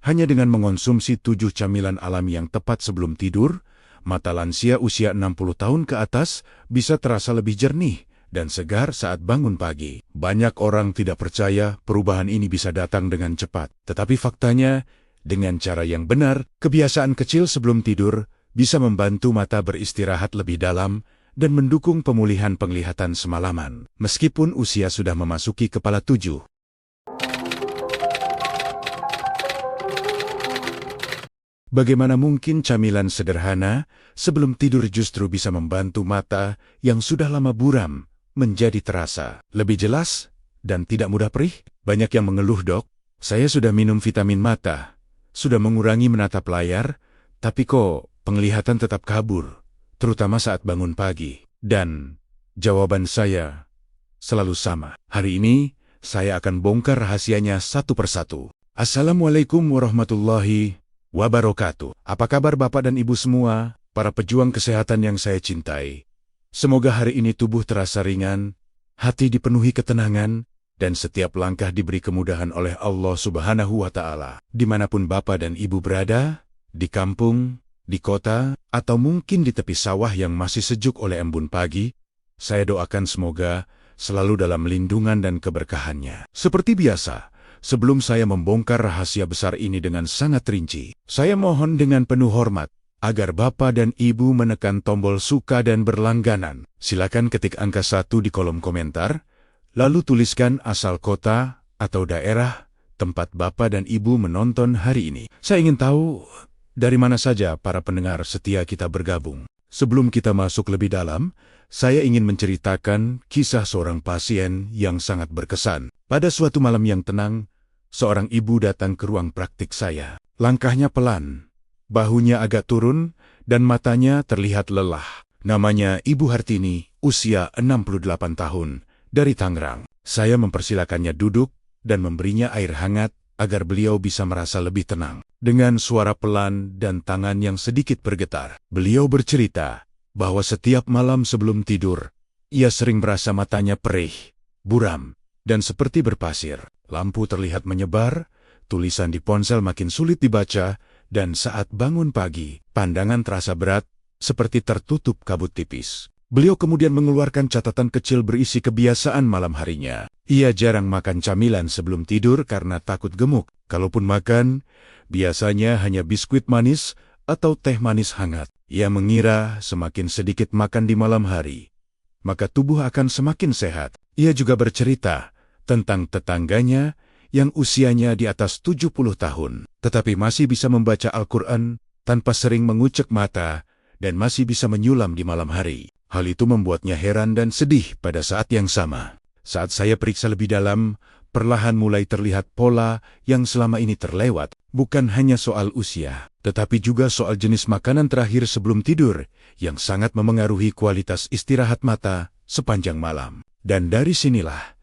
Hanya dengan mengonsumsi 7 camilan alami yang tepat sebelum tidur, mata lansia usia 60 tahun ke atas bisa terasa lebih jernih dan segar saat bangun pagi. Banyak orang tidak percaya perubahan ini bisa datang dengan cepat. Tetapi faktanya, dengan cara yang benar, kebiasaan kecil sebelum tidur bisa membantu mata beristirahat lebih dalam dan mendukung pemulihan penglihatan semalaman, meskipun usia sudah memasuki kepala 7. Bagaimana mungkin camilan sederhana sebelum tidur justru bisa membantu mata yang sudah lama buram menjadi terasa lebih jelas dan tidak mudah perih? Banyak yang mengeluh, "Dok, saya sudah minum vitamin mata, sudah mengurangi menatap layar, tapi kok penglihatan tetap kabur, terutama saat bangun pagi." Dan jawaban saya selalu sama. Hari ini saya akan bongkar rahasianya satu persatu. Assalamualaikum warahmatullahi wabarakatuh. Apa kabar Bapak dan Ibu semua, para pejuang kesehatan yang saya cintai? Semoga hari ini tubuh terasa ringan, hati dipenuhi ketenangan, dan setiap langkah diberi kemudahan oleh Allah Subhanahu wa Ta'ala. Dimanapun Bapak dan Ibu berada, di kampung, di kota, atau mungkin di tepi sawah yang masih sejuk oleh embun pagi, saya doakan semoga selalu dalam lindungan dan keberkahannya. Seperti biasa, sebelum saya membongkar rahasia besar ini dengan sangat rinci, saya mohon dengan penuh hormat agar Bapak dan Ibu menekan tombol suka dan berlangganan. Silakan ketik angka 1 di kolom komentar, lalu tuliskan asal kota atau daerah tempat Bapak dan Ibu menonton hari ini. Saya ingin tahu dari mana saja para pendengar setia kita bergabung. Sebelum kita masuk lebih dalam, saya ingin menceritakan kisah seorang pasien yang sangat berkesan. Pada suatu malam yang tenang, seorang ibu datang ke ruang praktik saya. Langkahnya pelan, bahunya agak turun, dan matanya terlihat lelah. Namanya Ibu Hartini, usia 68 tahun, dari Tangerang. Saya mempersilakannya duduk dan memberinya air hangat agar beliau bisa merasa lebih tenang. Dengan suara pelan dan tangan yang sedikit bergetar, beliau bercerita bahwa setiap malam sebelum tidur, ia sering merasa matanya perih, buram, dan seperti berpasir. Lampu terlihat menyebar, tulisan di ponsel makin sulit dibaca, dan saat bangun pagi, pandangan terasa berat, seperti tertutup kabut tipis. Beliau kemudian mengeluarkan catatan kecil berisi kebiasaan malam harinya. Ia jarang makan camilan sebelum tidur karena takut gemuk. Kalaupun makan, biasanya hanya biskuit manis atau teh manis hangat. Ia mengira semakin sedikit makan di malam hari, maka tubuh akan semakin sehat. Ia juga bercerita tentang tetangganya yang usianya di atas 70 tahun, tetapi masih bisa membaca Al-Quran tanpa sering mengucek mata dan masih bisa menyulam di malam hari. Hal itu membuatnya heran dan sedih pada saat yang sama. Saat saya periksa lebih dalam, perlahan mulai terlihat pola yang selama ini terlewat. Bukan hanya soal usia, tetapi juga soal jenis makanan terakhir sebelum tidur yang sangat memengaruhi kualitas istirahat mata sepanjang malam. Dan dari sinilah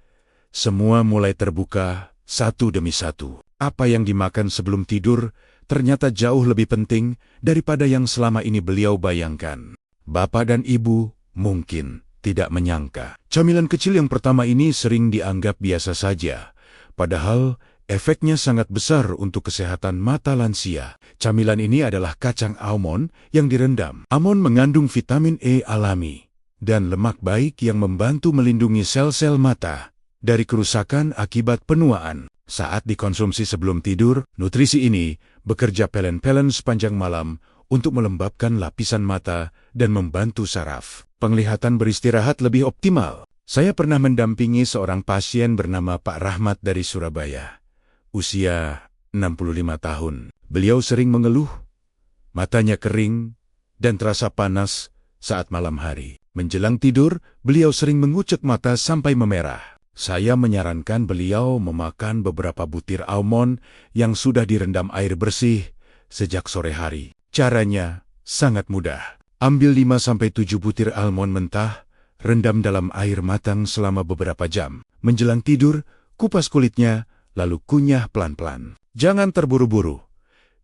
semua mulai terbuka satu demi satu. Apa yang dimakan sebelum tidur ternyata jauh lebih penting daripada yang selama ini beliau bayangkan. Bapak dan Ibu mungkin tidak menyangka. Camilan kecil yang pertama ini sering dianggap biasa saja, padahal efeknya sangat besar untuk kesehatan mata lansia. Camilan ini adalah kacang almond yang direndam. Almond mengandung vitamin E alami dan lemak baik yang membantu melindungi sel-sel mata dari kerusakan akibat penuaan. Saat dikonsumsi sebelum tidur, nutrisi ini bekerja pelen-pelen sepanjang malam untuk melembabkan lapisan mata dan membantu saraf penglihatan beristirahat lebih optimal. Saya pernah mendampingi seorang pasien bernama Pak Rahmat dari Surabaya, usia 65 tahun. Beliau sering mengeluh, matanya kering, dan terasa panas saat malam hari. Menjelang tidur, beliau sering mengucek mata sampai memerah. Saya menyarankan beliau memakan beberapa butir almond yang sudah direndam air bersih sejak sore hari. Caranya sangat mudah. Ambil 5-7 butir almond mentah, rendam dalam air matang selama beberapa jam. Menjelang tidur, kupas kulitnya, lalu kunyah pelan-pelan. Jangan terburu-buru.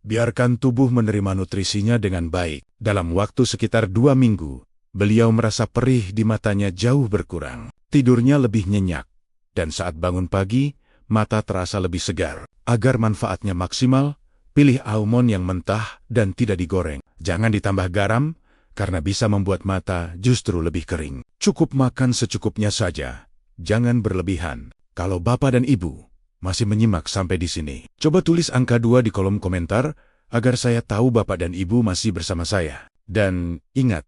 Biarkan tubuh menerima nutrisinya dengan baik. Dalam waktu sekitar 2 minggu, beliau merasa perih di matanya jauh berkurang. Tidurnya lebih nyenyak. Dan saat bangun pagi, mata terasa lebih segar. Agar manfaatnya maksimal, Pilih almond yang mentah dan tidak digoreng. Jangan ditambah garam, karena bisa membuat mata justru lebih kering. Cukup makan secukupnya saja. Jangan berlebihan. Kalau Bapak dan Ibu masih menyimak sampai di sini, coba tulis angka 2 di kolom komentar agar saya tahu Bapak dan Ibu masih bersama saya. Dan ingat,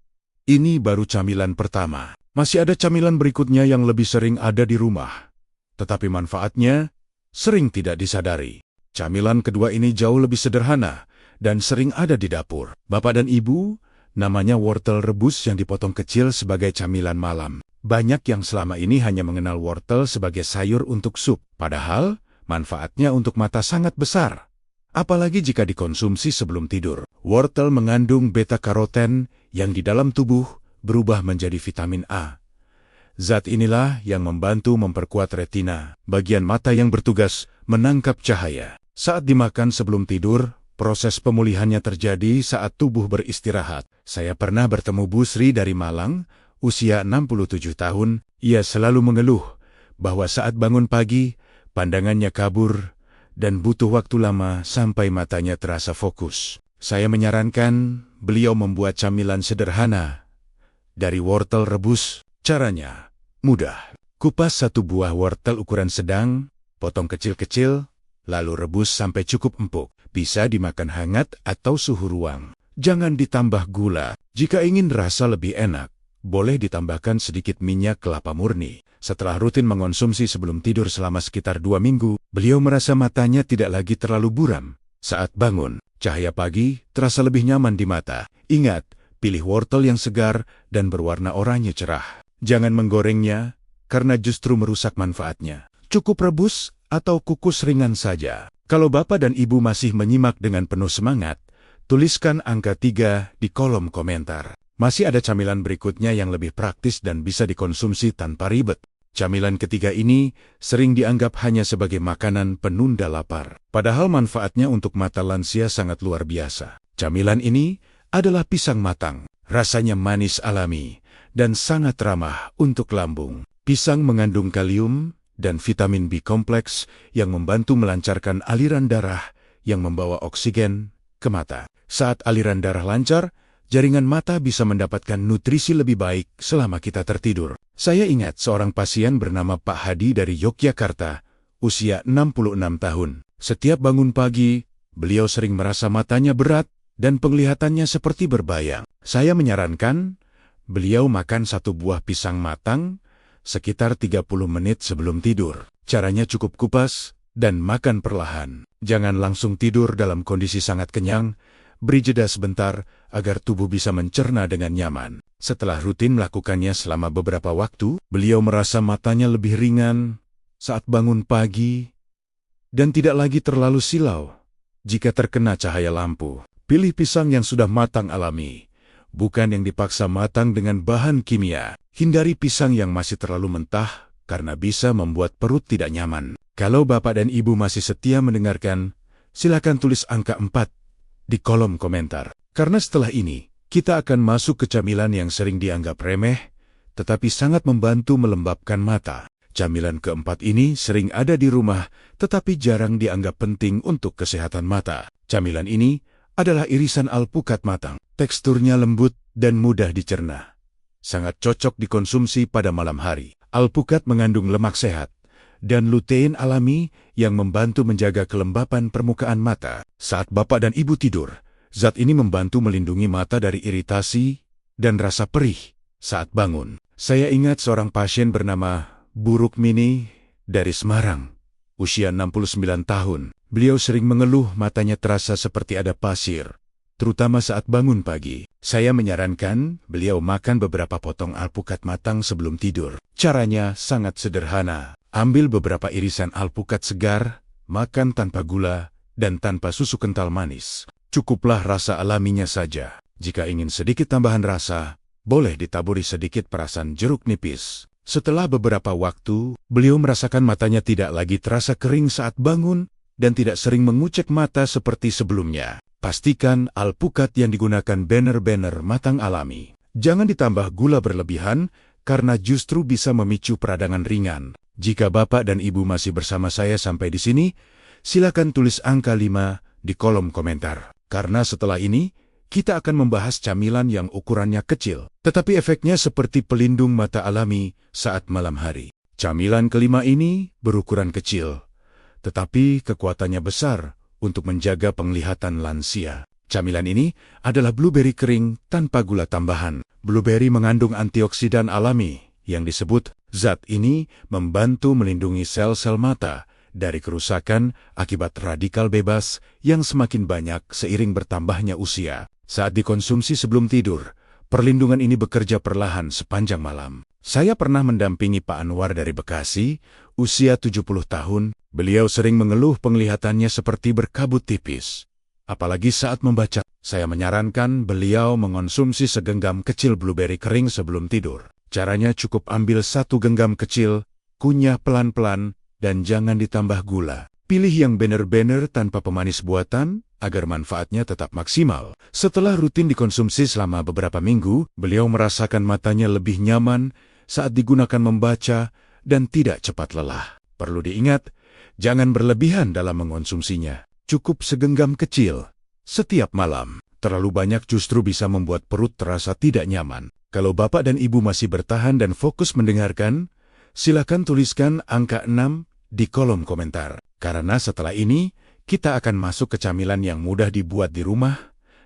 ini baru camilan pertama. Masih ada camilan berikutnya yang lebih sering ada di rumah, tetapi manfaatnya sering tidak disadari. Camilan kedua ini jauh lebih sederhana dan sering ada di dapur. Bapak dan Ibu, namanya wortel rebus yang dipotong kecil sebagai camilan malam. Banyak yang selama ini hanya mengenal wortel sebagai sayur untuk sup, padahal manfaatnya untuk mata sangat besar. Apalagi jika dikonsumsi sebelum tidur. Wortel mengandung beta-karoten yang di dalam tubuh berubah menjadi vitamin A. Zat inilah yang membantu memperkuat retina, bagian mata yang bertugas menangkap cahaya. Saat dimakan sebelum tidur, proses pemulihannya terjadi saat tubuh beristirahat. Saya pernah bertemu Bu Sri dari Malang, usia 67 tahun. Ia selalu mengeluh bahwa saat bangun pagi, pandangannya kabur dan butuh waktu lama sampai matanya terasa fokus. Saya menyarankan beliau membuat camilan sederhana dari wortel rebus. Caranya mudah. Kupas satu buah wortel ukuran sedang, potong kecil-kecil, lalu rebus sampai cukup empuk. Bisa dimakan hangat atau suhu ruang. Jangan ditambah gula. Jika ingin rasa lebih enak, boleh ditambahkan sedikit minyak kelapa murni. Setelah rutin mengonsumsi sebelum tidur selama sekitar 2 minggu, beliau merasa matanya tidak lagi terlalu buram. Saat bangun, cahaya pagi terasa lebih nyaman di mata. Ingat, pilih wortel yang segar dan berwarna oranye cerah. Jangan menggorengnya, karena justru merusak manfaatnya. Cukup rebus atau kukus ringan saja. Kalau Bapak dan Ibu masih menyimak dengan penuh semangat, tuliskan angka 3 di kolom komentar. Masih ada camilan berikutnya yang lebih praktis dan bisa dikonsumsi tanpa ribet. Camilan ketiga ini sering dianggap hanya sebagai makanan penunda lapar. Padahal manfaatnya untuk mata lansia sangat luar biasa. Camilan ini adalah pisang matang. Rasanya manis alami dan sangat ramah untuk lambung. Pisang mengandung kalium dan vitamin B kompleks yang membantu melancarkan aliran darah yang membawa oksigen ke mata. Saat aliran darah lancar, jaringan mata bisa mendapatkan nutrisi lebih baik selama kita tertidur. Saya ingat seorang pasien bernama Pak Hadi dari Yogyakarta, usia 66 tahun. Setiap bangun pagi, beliau sering merasa matanya berat dan penglihatannya seperti berbayang. Saya menyarankan beliau makan satu buah pisang matang sekitar 30 menit sebelum tidur. Caranya cukup kupas dan makan perlahan. Jangan langsung tidur dalam kondisi sangat kenyang. Beri jeda sebentar agar tubuh bisa mencerna dengan nyaman. Setelah rutin melakukannya selama beberapa waktu, beliau merasa matanya lebih ringan saat bangun pagi dan tidak lagi terlalu silau jika terkena cahaya lampu. Pilih pisang yang sudah matang alami, bukan yang dipaksa matang dengan bahan kimia. Hindari pisang yang masih terlalu mentah karena bisa membuat perut tidak nyaman. Kalau Bapak dan Ibu masih setia mendengarkan, silakan tulis angka 4 di kolom komentar. Karena setelah ini, kita akan masuk ke camilan yang sering dianggap remeh, tetapi sangat membantu melembabkan mata. Camilan keempat ini sering ada di rumah, tetapi jarang dianggap penting untuk kesehatan mata. Camilan ini adalah irisan alpukat matang. Teksturnya lembut dan mudah dicerna. Sangat cocok dikonsumsi pada malam hari. Alpukat mengandung lemak sehat dan lutein alami yang membantu menjaga kelembapan permukaan mata. Saat Bapak dan Ibu tidur, zat ini membantu melindungi mata dari iritasi dan rasa perih saat bangun. Saya ingat seorang pasien bernama Bu Rukmini dari Semarang, usia 69 tahun. Beliau sering mengeluh matanya terasa seperti ada pasir, terutama saat bangun pagi. Saya menyarankan beliau makan beberapa potong alpukat matang sebelum tidur. Caranya sangat sederhana. Ambil beberapa irisan alpukat segar, makan tanpa gula dan tanpa susu kental manis. Cukuplah rasa alaminya saja. Jika ingin sedikit tambahan rasa, boleh ditaburi sedikit perasan jeruk nipis. Setelah beberapa waktu, beliau merasakan matanya tidak lagi terasa kering saat bangun dan tidak sering mengucek mata seperti sebelumnya. Pastikan alpukat yang digunakan benar-benar matang alami. Jangan ditambah gula berlebihan karena justru bisa memicu peradangan ringan. Jika Bapak dan Ibu masih bersama saya sampai di sini, silakan tulis angka 5 di kolom komentar. Karena setelah ini, kita akan membahas camilan yang ukurannya kecil, tetapi efeknya seperti pelindung mata alami saat malam hari. Camilan kelima ini berukuran kecil, tetapi kekuatannya besar untuk menjaga penglihatan lansia. Camilan ini adalah blueberry kering tanpa gula tambahan. Blueberry mengandung antioksidan alami yang disebut zat ini membantu melindungi sel-sel mata dari kerusakan akibat radikal bebas yang semakin banyak seiring bertambahnya usia. Saat dikonsumsi sebelum tidur, perlindungan ini bekerja perlahan sepanjang malam. Saya pernah mendampingi Pak Anwar dari Bekasi, usia 70 tahun. Beliau sering mengeluh penglihatannya seperti berkabut tipis. Apalagi saat membaca, saya menyarankan beliau mengonsumsi segenggam kecil blueberry kering sebelum tidur. Caranya cukup ambil 1 genggam kecil, kunyah pelan-pelan, dan jangan ditambah gula. Pilih yang benar-benar tanpa pemanis buatan, agar manfaatnya tetap maksimal. Setelah rutin dikonsumsi selama beberapa minggu, beliau merasakan matanya lebih nyaman saat digunakan membaca dan tidak cepat lelah. Perlu diingat, jangan berlebihan dalam mengonsumsinya. Cukup segenggam kecil setiap malam. Terlalu banyak justru bisa membuat perut terasa tidak nyaman. Kalau Bapak dan Ibu masih bertahan dan fokus mendengarkan, silakan tuliskan angka 6 di kolom komentar. Karena setelah ini, kita akan masuk ke camilan yang mudah dibuat di rumah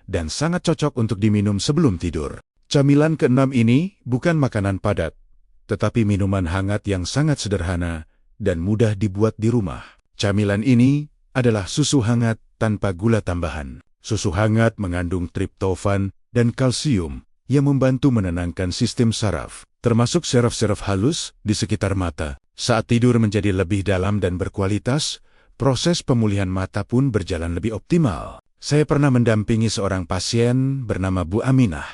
dan sangat cocok untuk diminum sebelum tidur. Camilan ke-6 ini bukan makanan padat, tetapi minuman hangat yang sangat sederhana dan mudah dibuat di rumah. Camilan ini adalah susu hangat tanpa gula tambahan. Susu hangat mengandung triptofan dan kalsium yang membantu menenangkan sistem saraf, termasuk saraf-saraf halus di sekitar mata. Saat tidur menjadi lebih dalam dan berkualitas, proses pemulihan mata pun berjalan lebih optimal. Saya pernah mendampingi seorang pasien bernama Bu Aminah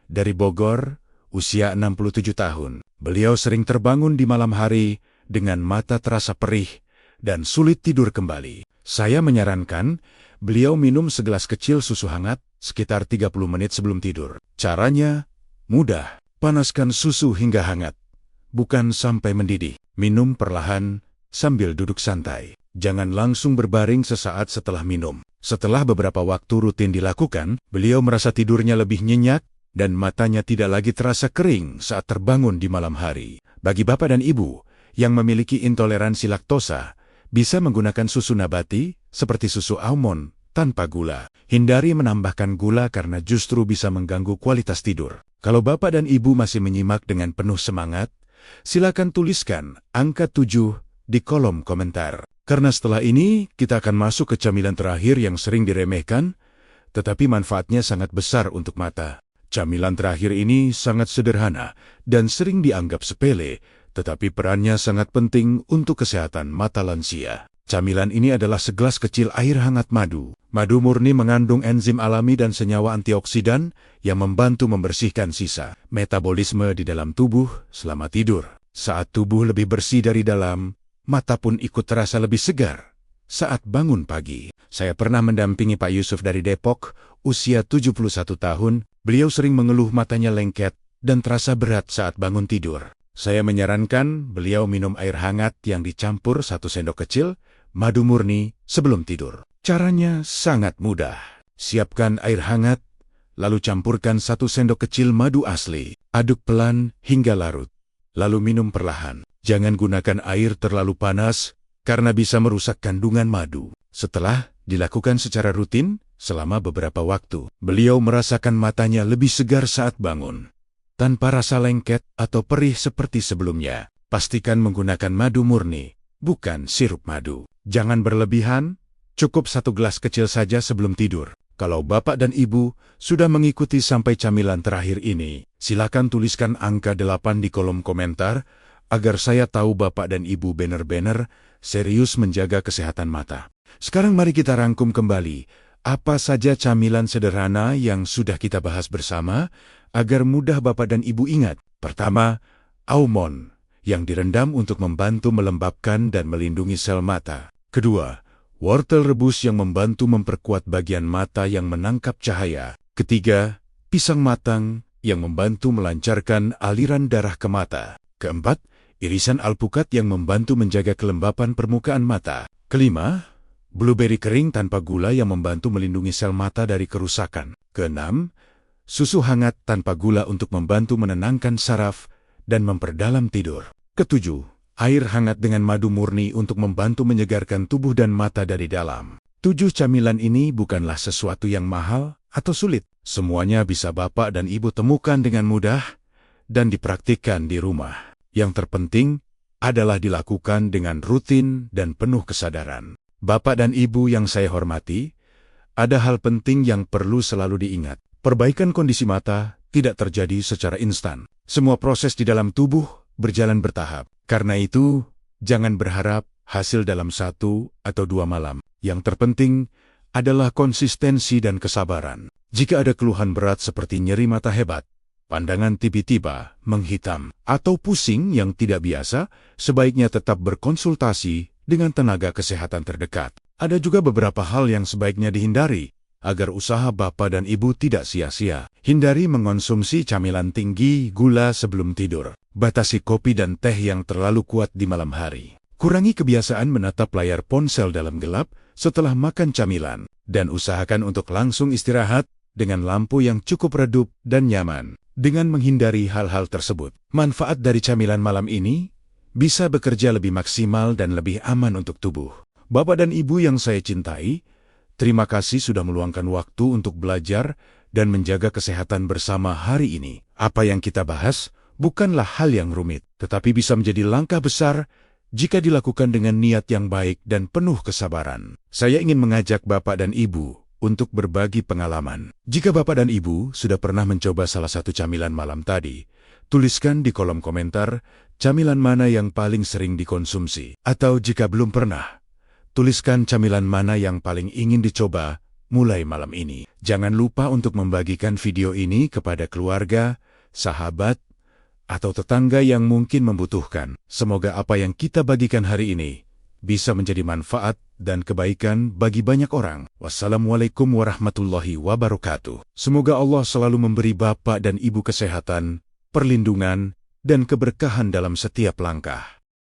dari Bogor, usia 67 tahun. Beliau sering terbangun di malam hari dengan mata terasa perih dan sulit tidur kembali. Saya menyarankan beliau minum segelas kecil susu hangat sekitar 30 menit sebelum tidur. Caranya mudah. Panaskan susu hingga hangat, bukan sampai mendidih. Minum perlahan sambil duduk santai. Jangan langsung berbaring sesaat setelah minum. Setelah beberapa waktu rutin dilakukan, beliau merasa tidurnya lebih nyenyak dan matanya tidak lagi terasa kering saat terbangun di malam hari. Bagi Bapak dan Ibu yang memiliki intoleransi laktosa, bisa menggunakan susu nabati seperti susu almond tanpa gula. Hindari menambahkan gula karena justru bisa mengganggu kualitas tidur. Kalau Bapak dan Ibu masih menyimak dengan penuh semangat, silakan tuliskan angka 7 di kolom komentar. Karena setelah ini kita akan masuk ke camilan terakhir yang sering diremehkan, tetapi manfaatnya sangat besar untuk mata. Camilan terakhir ini sangat sederhana dan sering dianggap sepele, tetapi perannya sangat penting untuk kesehatan mata lansia. Camilan ini adalah segelas kecil air hangat madu. Madu murni mengandung enzim alami dan senyawa antioksidan yang membantu membersihkan sisa metabolisme di dalam tubuh selama tidur. Saat tubuh lebih bersih dari dalam, mata pun ikut terasa lebih segar saat bangun pagi. Saya pernah mendampingi Pak Yusuf dari Depok, usia 71 tahun. Beliau sering mengeluh matanya lengket dan terasa berat saat bangun tidur. Saya menyarankan beliau minum air hangat yang dicampur 1 sendok kecil madu murni sebelum tidur. Caranya sangat mudah. Siapkan air hangat, lalu campurkan 1 sendok kecil madu asli. Aduk pelan hingga larut, lalu minum perlahan. Jangan gunakan air terlalu panas karena bisa merusak kandungan madu. Setelah dilakukan secara rutin selama beberapa waktu, beliau merasakan matanya lebih segar saat bangun, tanpa rasa lengket atau perih seperti sebelumnya. Pastikan menggunakan madu murni, bukan sirup madu. Jangan berlebihan, cukup 1 gelas kecil saja sebelum tidur. Kalau Bapak dan Ibu sudah mengikuti sampai camilan terakhir ini, silakan tuliskan angka 8 di kolom komentar, agar saya tahu Bapak dan Ibu benar-benar serius menjaga kesehatan mata. Sekarang mari kita rangkum kembali, apa saja camilan sederhana yang sudah kita bahas bersama, agar mudah Bapak dan Ibu ingat. Pertama, almond, yang direndam untuk membantu melembabkan dan melindungi sel mata. Kedua, wortel rebus yang membantu memperkuat bagian mata yang menangkap cahaya. Ketiga, pisang matang yang membantu melancarkan aliran darah ke mata. Keempat, irisan alpukat yang membantu menjaga kelembapan permukaan mata. Kelima, Blueberry kering tanpa gula yang membantu melindungi sel mata dari kerusakan. Keenam, susu hangat tanpa gula untuk membantu menenangkan saraf dan memperdalam tidur. Ketujuh, air hangat dengan madu murni untuk membantu menyegarkan tubuh dan mata dari dalam. 7 camilan ini bukanlah sesuatu yang mahal atau sulit. Semuanya bisa Bapak dan Ibu temukan dengan mudah dan dipraktikkan di rumah. Yang terpenting adalah dilakukan dengan rutin dan penuh kesadaran. Bapak dan Ibu yang saya hormati, ada hal penting yang perlu selalu diingat. Perbaikan kondisi mata tidak terjadi secara instan. Semua proses di dalam tubuh berjalan bertahap. Karena itu, jangan berharap hasil dalam 1 atau 2 malam. Yang terpenting adalah konsistensi dan kesabaran. Jika ada keluhan berat seperti nyeri mata hebat, pandangan tiba-tiba menghitam, atau pusing yang tidak biasa, sebaiknya tetap berkonsultasi dengan tenaga kesehatan terdekat. Ada juga beberapa hal yang sebaiknya dihindari, agar usaha Bapak dan Ibu tidak sia-sia. Hindari mengonsumsi camilan tinggi gula sebelum tidur. Batasi kopi dan teh yang terlalu kuat di malam hari. Kurangi kebiasaan menatap layar ponsel dalam gelap setelah makan camilan, dan usahakan untuk langsung istirahat dengan lampu yang cukup redup dan nyaman. Dengan menghindari hal-hal tersebut, manfaat dari camilan malam ini bisa bekerja lebih maksimal dan lebih aman untuk tubuh. Bapak dan Ibu yang saya cintai, terima kasih sudah meluangkan waktu untuk belajar dan menjaga kesehatan bersama hari ini. Apa yang kita bahas bukanlah hal yang rumit, tetapi bisa menjadi langkah besar jika dilakukan dengan niat yang baik dan penuh kesabaran. Saya ingin mengajak Bapak dan Ibu untuk berbagi pengalaman. Jika Bapak dan Ibu sudah pernah mencoba salah satu camilan malam tadi, tuliskan di kolom komentar camilan mana yang paling sering dikonsumsi. Atau jika belum pernah, tuliskan camilan mana yang paling ingin dicoba mulai malam ini. Jangan lupa untuk membagikan video ini kepada keluarga, sahabat, atau tetangga yang mungkin membutuhkan. Semoga apa yang kita bagikan hari ini bisa menjadi manfaat dan kebaikan bagi banyak orang. Wassalamualaikum warahmatullahi wabarakatuh. Semoga Allah selalu memberi Bapak dan Ibu kesehatan, perlindungan, dan keberkahan dalam setiap langkah.